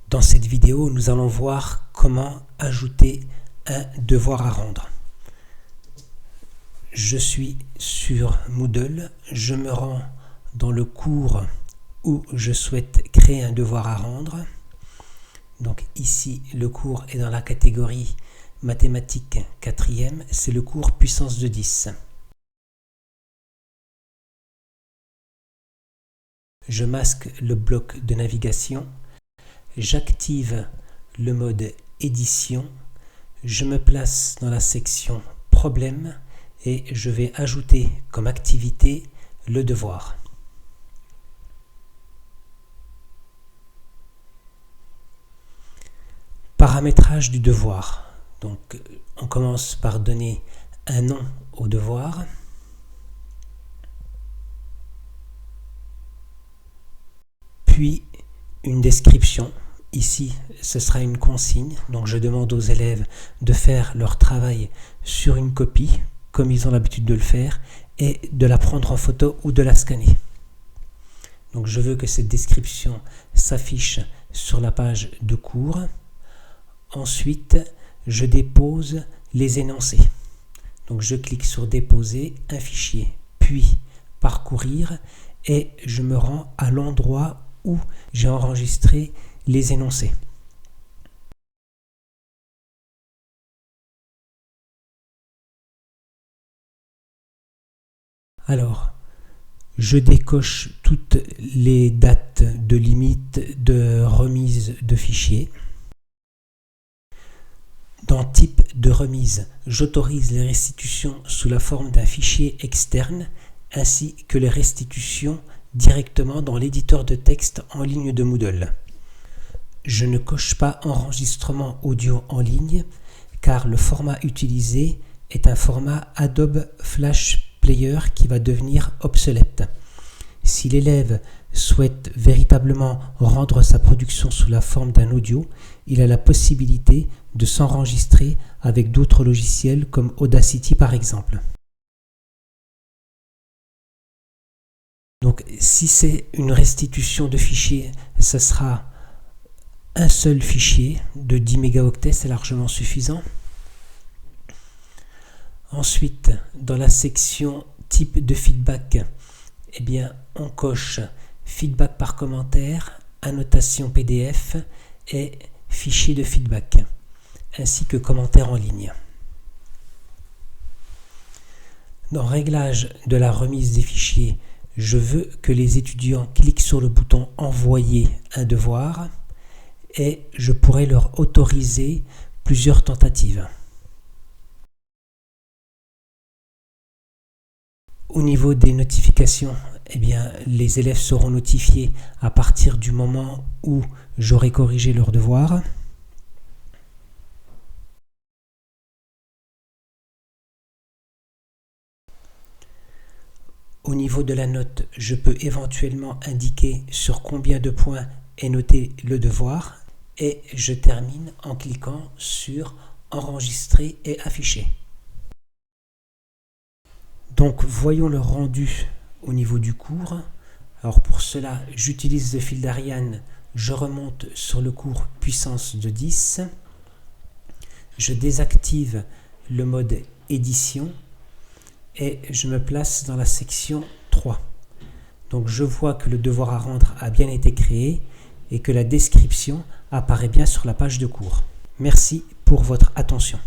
Dans cette vidéo, nous allons voir comment ajouter un devoir à rendre. Je suis sur Moodle, je me rends dans le cours où je souhaite créer un devoir à rendre. Donc ici, le cours est dans la catégorie mathématiques 4e, c'est le cours puissance de 10. Je masque le bloc de navigation. J'active le mode édition, je me place dans la section problème et je vais ajouter comme activité le devoir. Paramétrage du devoir. Donc on commence par donner un nom au devoir. Puis une description. Ici, ce sera une consigne, donc je demande aux élèves de faire leur travail sur une copie, comme ils ont l'habitude de le faire, et de la prendre en photo ou de la scanner. Donc je veux que cette description s'affiche sur la page de cours. Ensuite, je dépose les énoncés. Donc je clique sur déposer un fichier, puis parcourir, et je me rends à l'endroit où j'ai enregistré les énoncés. Alors, je décoche toutes les dates de limite de remise de fichiers. Dans type de remise, j'autorise les restitutions sous la forme d'un fichier externe ainsi que les restitutions directement dans l'éditeur de texte en ligne de Moodle. Je ne coche pas enregistrement audio en ligne car le format utilisé est un format Adobe Flash Player qui va devenir obsolète. Si l'élève souhaite véritablement rendre sa production sous la forme d'un audio, il a la possibilité de s'enregistrer avec d'autres logiciels comme Audacity par exemple. Donc si c'est une restitution de fichiers, ce sera un seul fichier de 10 mégaoctets, c'est largement suffisant. Ensuite, dans la section type de feedback, eh bien, on coche feedback par commentaire, annotation PDF et fichier de feedback, ainsi que commentaires en ligne. Dans réglage de la remise des fichiers, je veux que les étudiants cliquent sur le bouton envoyer un devoir et je pourrais leur autoriser plusieurs tentatives. Au niveau des notifications, eh bien, les élèves seront notifiés à partir du moment où j'aurai corrigé leur devoir. Au niveau de la note, je peux éventuellement indiquer sur combien de points est noté le devoir et je termine en cliquant sur enregistrer et afficher. Donc voyons le rendu au niveau du cours. Alors pour cela, j'utilise le fil d'Ariane, je remonte sur le cours puissance de 10. Je désactive le mode édition et je me place dans la section 3. Donc je vois que le devoir à rendre a bien été créé et que la description apparaît bien sur la page de cours. Merci pour votre attention.